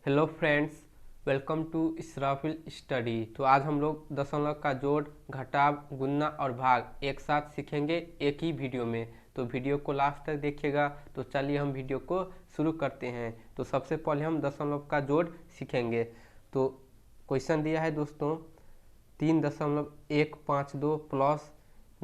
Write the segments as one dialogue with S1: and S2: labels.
S1: Hello friends, welcome to Israfil study. तो आज हम लोग दशमलव का जोड़, घटाव, गुणा और भाग एक साथ सीखेंगे एक ही वीडियो में। तो वीडियो को लास्ट तक देखिएगा। तो चलिए हम वीडियो को शुरू करते हैं। तो सबसे पहले हम दशमलव का जोड़ सीखेंगे। तो क्वेश्चन दिया है दोस्तों 3.152 प्लस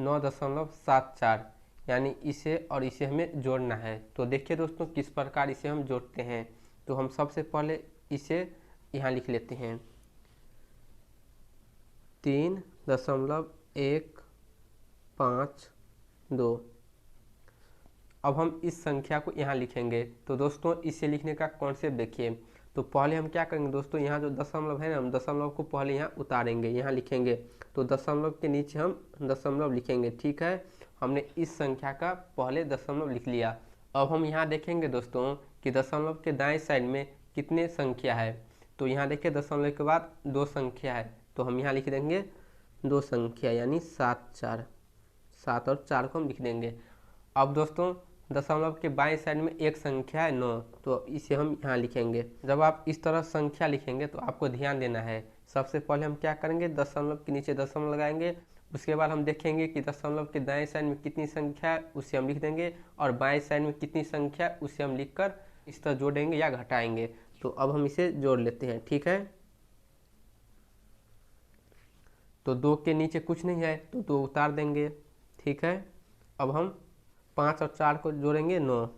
S1: 9.74, यानी इसे और इसे हमें जोड़ना है। तो देखिए दोस्तों किस प्रकार इसे हम जोड़ते हैं। तो हम सबसे पहले इसे यहाँ लिख लेते हैं 3.152। अब हम इस संख्या को यहाँ लिखेंगे। तो दोस्तों इसे लिखने का कॉन्सेप्ट देखिए। तो पहले हम क्या करेंगे दोस्तों, यहाँ जो दशमलव है ना, हम दशमलव को पहले यहाँ उतारेंगे, यहाँ लिखेंगे। तो दशमलव के नीचे हम दशमलव लिखेंगे, ठीक है। हमने इस संख्या का पहले दशमलव लिख लिया। अब हम यहाँ देखेंगे दोस्तों कि दशमलव के दाएं साइड में कितने संख्या है। तो यहाँ देखिए दशमलव के बाद दो संख्या है, तो हम यहाँ लिख देंगे दो संख्या, यानी 7 और 4 को हम लिख देंगे। अब दोस्तों दशमलव के बाएं साइड में एक संख्या है 9, तो इसे हम यहाँ लिखेंगे। जब आप इस तरह संख्या लिखेंगे तो आपको ध्यान देना है। सबसे पहले हम क्या करेंगे, दशमलव के नीचे दशमलव लगाएंगे। उसके बाद हम देखेंगे कि दशमलव के दाएं साइड में कितनी संख्या है, उसे हम लिख देंगे। और बाएं साइड में कितनी संख्या है उसे हम लिखकर इस तरह जोड़ेंगे या घटाएंगे। तो अब हम इसे जोड़ लेते हैं, ठीक है। तो 2 के नीचे कुछ नहीं है तो 2 उतार देंगे, ठीक है। अब हम 5 और 4 को जोड़ेंगे 9,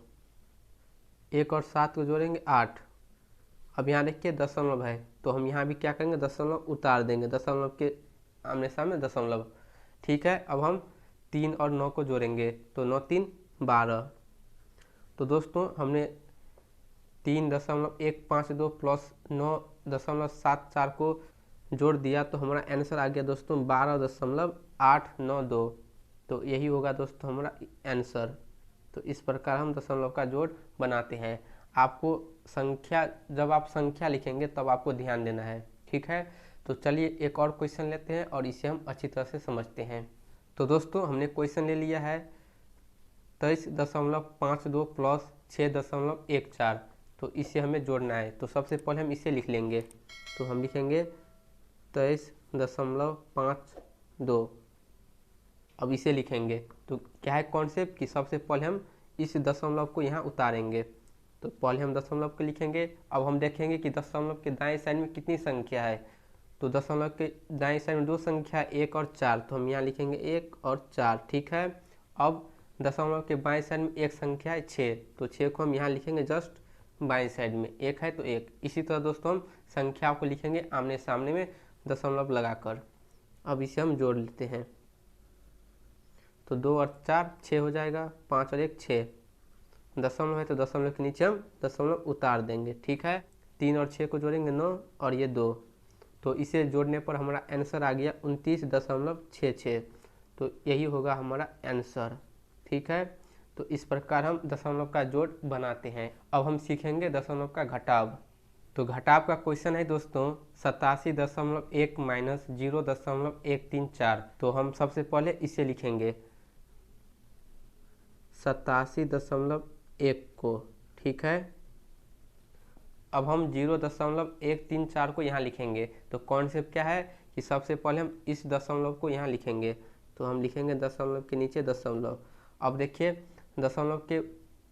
S1: 1 और 7 को जोड़ेंगे 8। अब यहाँ देखिए दशमलव है, तो हम यहाँ भी क्या करेंगे, दशमलव उतार देंगे, दशमलव के आमने सामने दशमलव, ठीक है। अब हम 3 और 9 को जोड़ेंगे, तो 9 3 12। तो दोस्तों हमने 3.152 प्लस 9.74 को जोड़ दिया, तो हमारा आंसर आ गया दोस्तों 12.892। तो यही होगा दोस्तों हमारा आंसर। तो इस प्रकार हम दशमलव का जोड़ बनाते हैं। आपको संख्या, जब आप संख्या लिखेंगे तब आपको ध्यान देना है, ठीक है। तो चलिए एक और क्वेश्चन लेते हैं और इसे हम अच्छी तरह से समझते हैं। तो दोस्तों हमने क्वेश्चन ले लिया है 23.52 प्लस 6.14। तो इसे हमें जोड़ना है। तो सबसे पहले हम इसे लिख लेंगे। तो हम लिखेंगे 23.52। अब इसे लिखेंगे। तो क्या है कॉन्सेप्ट कि सबसे पहले हम इस दशमलव को यहाँ उतारेंगे। तो पहले हम दशमलव को लिखेंगे। अब हम देखेंगे कि दशमलव के दाएं साइड में कितनी संख्या है। तो दशमलव के दाएं साइड में दो संख्या 1 और 4, तो हम यहाँ लिखेंगे 1 और 4, ठीक है। अब दशमलव के बाएं साइड में एक संख्या है 6, तो 6 को हम यहाँ लिखेंगे जस्ट बाएं साइड में, 1 है तो 1। इसी तरह दोस्तों हम संख्याओं को लिखेंगे आमने सामने में दशमलव लगाकर। अब इसे हम जोड़ लेते हैं। तो 2 और 4 6 हो जाएगा, 5 और 1 6। दशमलव है तो दशमलव के नीचे हम दशमलव उतार देंगे, ठीक है। 3 और 6 को जोड़ेंगे 9 और ये 2। तो इसे जोड़ने पर हमारा आंसर आ गया 29.66। तो यही होगा हमारा आंसर, ठीक है। तो इस प्रकार हम दशमलव का जोड़ बनाते हैं। अब हम सीखेंगे दशमलव का घटाव। तो घटाव का क्वेश्चन है दोस्तों 87.1 माइनस 0.134। तो हम सबसे पहले इसे लिखेंगे 87.1 को, ठीक है। अब हम 0.134 को यहाँ लिखेंगे। तो कॉन्सेप्ट क्या है कि सबसे पहले हम इस दशमलव को यहाँ लिखेंगे। तो हम लिखेंगे दशमलव के नीचे दशमलव। अब देखिए दशमलव के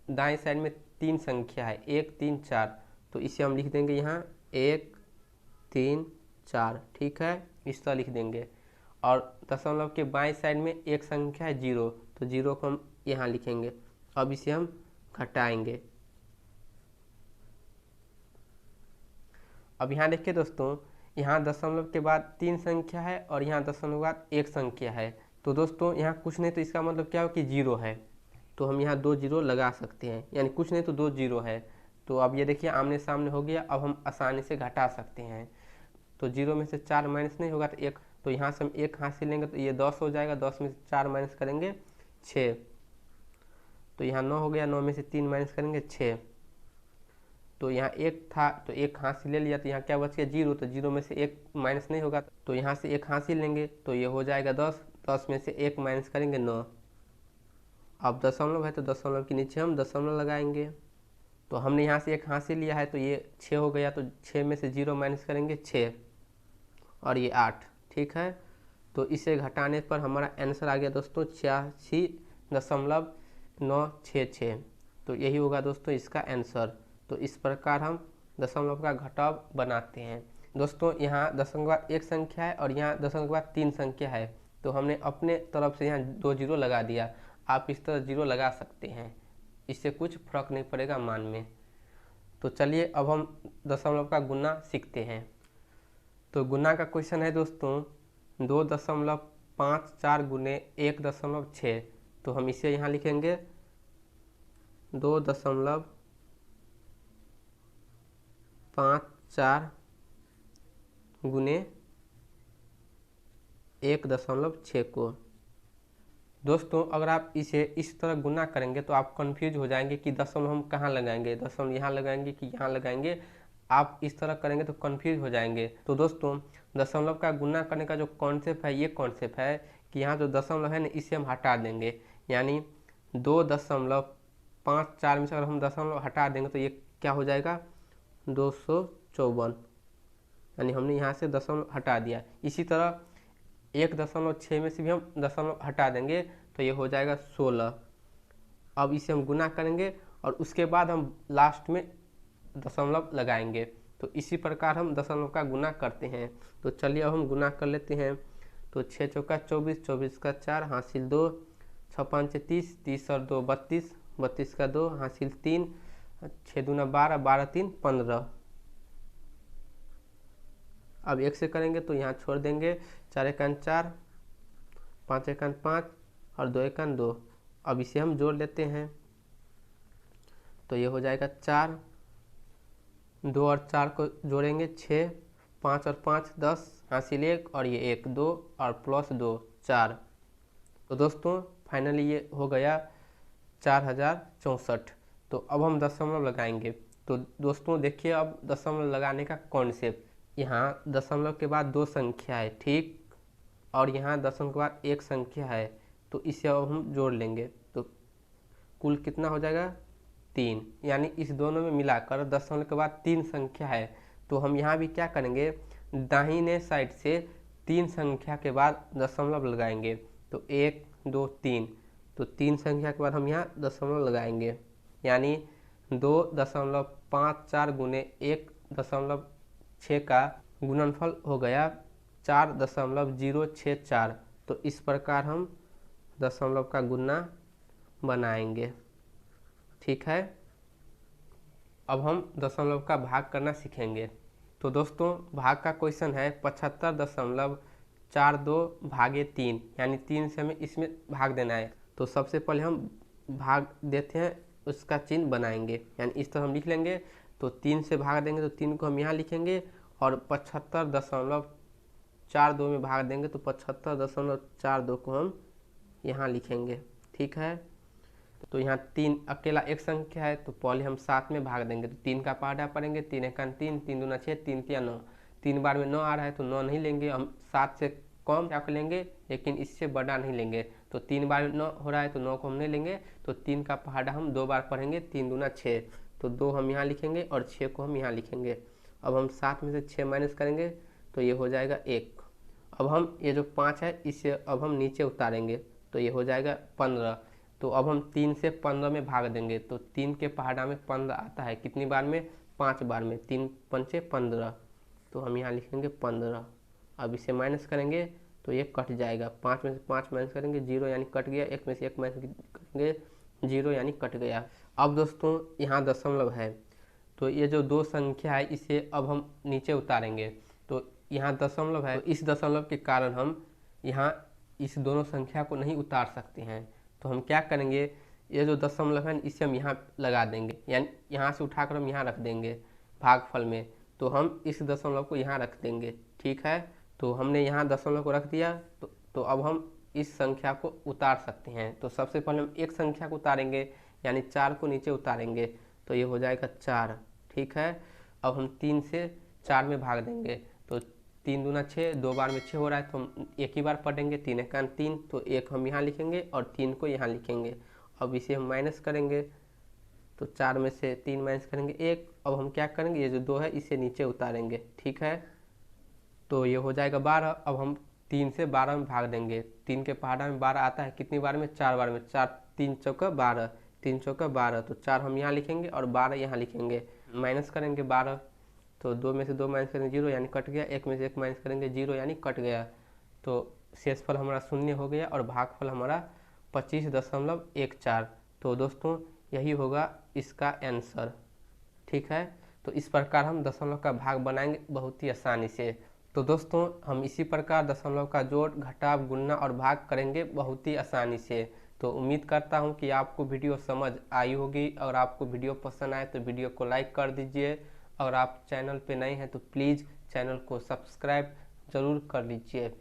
S1: दाएं साइड में 3 संख्या है 1 3 4, तो इसे हम लिख देंगे यहाँ 1 3 4, ठीक है। इस तरह लिख देंगे। और दशमलव के बाएं साइड में एक संख्या है 0, तो 0 को हम यहाँ लिखेंगे। अब इसे हम घटाएंगे। अब यहाँ देखिए दोस्तों, यहाँ दशमलव के बाद 3 संख्या है और यहाँ दशमलव के बाद एक संख्या है। तो दोस्तों यहाँ कुछ नहीं, तो इसका मतलब क्या हो कि 0 है। तो हम यहाँ 2 0 लगा सकते हैं, यानी कुछ नहीं तो 2 0 है। तो अब ये देखिए आमने सामने हो गया। अब हम आसानी से घटा सकते हैं। तो 0 में से 4 माइनस नहीं होगा तो 1, तो यहाँ से हम 1 हासिल लेंगे तो ये 10 हो जाएगा। 10 में से 4 माइनस करेंगे 6, तो यहाँ 9 हो गया। 9 में से 3 माइनस करेंगे 6, तो यहाँ 1 था तो 1 हासिल ले लिया, तो यहाँ क्या बच गया 0। तो 0 में से 1 माइनस नहीं होगा, तो यहाँ से 1 हासिल लेंगे तो ये हो जाएगा 10। 10 में से 1 माइनस करेंगे 9। अब दशमलव है तो दशमलव के नीचे हम दशमलव लगाएंगे। तो हमने यहाँ से एक हासिल लिया है, तो ये 6 हो गया, तो 6 में से 0 माइनस करेंगे 6 और ये 8। ठीक है, तो इसे घटाने पर हमारा आंसर आ गया दोस्तों 86.966। तो यही होगा दोस्तों इसका आंसर। तो इस प्रकार हम दशमलव का घटाव बनाते हैं। दोस्तों यहाँ दशमलव के बाद एक संख्या है और यहाँ दशमलव के बाद 3 संख्या है, तो हमने अपने तरफ से यहाँ 2 जीरो लगा दिया। आप इस तरह 0 लगा सकते हैं, इससे कुछ फर्क नहीं पड़ेगा मान में। तो चलिए अब हम दशमलव का गुना सीखते हैं। तो गुना का क्वेश्चन है दोस्तों 2.54 गुने 1.6। तो हम इसे यहाँ लिखेंगे 2.54 गुने 1.6 को। दोस्तों अगर आप इसे इस तरह गुना करेंगे तो आप कंफ्यूज हो जाएंगे कि दशमलव हम कहाँ लगाएंगे, दशमलव यहाँ लगाएंगे कि यहाँ लगाएंगे। आप इस तरह करेंगे तो कंफ्यूज हो जाएंगे। तो दोस्तों दशमलव का गुना करने का जो कॉन्सेप्ट है, ये कॉन्सेप्ट है कि यहाँ जो दशमलव है ना, इसे हम हटा देंगे। यानी 2.54 में से अगर हम दशमलव हटा देंगे तो ये क्या हो जाएगा 254। यानी हमने यहाँ से दशमलव हटा दिया। इसी तरह 1.6 में से भी हम दशमलव हटा देंगे तो ये हो जाएगा 16। अब इसे हम गुना करेंगे और उसके बाद हम लास्ट में दशमलव लगाएंगे। तो इसी प्रकार हम दशमलव का गुना करते हैं। तो चलिए अब हम गुना कर लेते हैं। तो 6 चौका 24, 24 का 4 हासिल 2, 6 5 30, 30 और 2 32, 32 का 2 हासिल 3, 6 दूना 12, 12 3 15। अब 1 से करेंगे तो यहाँ छोड़ देंगे, 4 एकान 4, 5 एकान 5 और 2 एकान 2। अब इसे हम जोड़ लेते हैं तो ये हो जाएगा 4, 2 और 4 को जोड़ेंगे 6, 5 और 5 10 हासिल 1 और ये 1 2 और प्लस 2 4। तो दोस्तों फाइनली ये हो गया 4064। तो अब हम दशमलव लगाएंगे। तो दोस्तों देखिए अब दशमलव लगाने का कॉन्सेप्ट, यहाँ दशमलव के बाद 2 संख्या है, ठीक, और यहाँ दशमलव के बाद 1 संख्या है। तो इसे अब हम जोड़ लेंगे तो कुल कितना हो जाएगा 3। यानी इस दोनों में मिलाकर दशमलव के बाद 3 संख्या है। तो हम यहाँ भी क्या करेंगे, दाहिने साइड से 3 संख्या के बाद दशमलव लगाएंगे। तो 1 2 3, तो 3 संख्या के बाद हम यहाँ दशमलव लगाएंगे। यानी 2.54 गुने 1.6 का गुणनफल हो गया 4.064। तो इस प्रकार हम दशमलव का गुना बनाएंगे। ठीक है, अब हम दशमलव का भाग करना सीखेंगे। तो दोस्तों भाग का क्वेश्चन है 75.42 भागे 3, यानी 3 से हमें इसमें भाग देना है। तो सबसे पहले हम भाग देते हैं, उसका चिन्ह बनाएंगे। यानी इस तरह हम लिख लेंगे। तो 3 से भाग देंगे तो 3 को हम यहाँ लिखेंगे और 75.42 में भाग देंगे तो 75.42 को हम यहाँ लिखेंगे। ठीक है, तो यहाँ 3 अकेला एक संख्या है, तो पहले हम 7 में भाग देंगे। तो 3 का पहाड़ा पढ़ेंगे, 3 एकान 3, 3 दूना 6, 3 तिया 9। 3 बार में 9 आ रहा है तो 9 नहीं लेंगे, हम 7 से कम क्या लेंगे, लेकिन इससे बड़ा नहीं लेंगे। तो 3 बार में 9 हो रहा है तो 9 को हम नहीं लेंगे। तो 3 का पहाड़ा हम 2 बार पढ़ेंगे, 3 दूना 6, तो 2 हम यहाँ लिखेंगे और 6 को हम यहाँ लिखेंगे। अब हम 7 में से 6 माइनस करेंगे तो ये हो जाएगा 1। अब हम ये जो 5 है इसे अब हम नीचे उतारेंगे तो ये हो जाएगा 15। तो अब हम 3 से 15 में भाग देंगे। तो 3 के पहाड़ा में 15 आता है, कितनी बार में, 5 बार में, 3 पंचे 15। तो हम यहाँ लिखेंगे 15। अब इसे माइनस करेंगे तो ये कट जाएगा, 5 में से 5 माइनस करेंगे 0 यानी कट गया, 1 में से 1 माइनस करेंगे 0 यानी कट गया। अब दोस्तों यहाँ दशमलव है, तो ये जो 2 संख्या है इसे अब हम नीचे उतारेंगे। तो यहाँ दशमलव है, तो इस दशमलव के कारण हम यहाँ इस दोनों संख्या को नहीं उतार सकते हैं। तो हम क्या करेंगे, ये जो दशमलव है इसे हम यहाँ लगा देंगे, यानी यहाँ से उठाकर हम यहाँ रख देंगे भागफल में। तो हम इस दशमलव को यहाँ रख देंगे। ठीक है, तो हमने यहाँ दशमलव को रख दिया। तो अब हम इस संख्या को उतार सकते हैं। तो सबसे पहले हम एक संख्या को उतारेंगे, यानी 4 को नीचे उतारेंगे तो ये हो जाएगा 4। ठीक है, अब हम 3 से 4 में भाग देंगे। तो 3 दूना 6, 2 बार में 6 हो रहा है तो हम एक ही बार पढ़ेंगे, 3 एकान 3, तो 1 हम यहाँ लिखेंगे और 3 को यहाँ लिखेंगे। अब इसे हम माइनस करेंगे तो 4 में से 3 माइनस करेंगे 1। अब हम क्या करेंगे, ये जो 2 है इसे नीचे उतारेंगे, ठीक है। तो ये हो जाएगा 12। अब हम 3 से 12 में भाग देंगे। 3 के पहाड़ा में 12 आता है, कितनी बार में, 4 बार में। 4 3 चौका 12, 3 चौका 12, तो 4 हम यहाँ लिखेंगे और 12 यहाँ लिखेंगे। माइनस करेंगे 12, तो 2 में से 2 माइनस करेंगे 0 यानी कट गया। 1 में से 1 माइनस करेंगे 0 यानी कट गया। तो शेषफल हमारा 0 हो गया और भागफल हमारा 25.14। तो दोस्तों यही होगा इसका आंसर, ठीक है। तो इस प्रकार हम दशमलव का भाग बनाएंगे बहुत ही आसानी से। तो दोस्तों हम इसी प्रकार दशमलव का जोड़, घटाव, गुणा और भाग करेंगे बहुत ही आसानी से। तो उम्मीद करता हूं कि आपको वीडियो समझ आई होगी, और आपको वीडियो पसंद आए तो वीडियो को लाइक कर दीजिए, और आप चैनल पे नए हैं तो प्लीज़ चैनल को सब्सक्राइब ज़रूर कर लीजिए।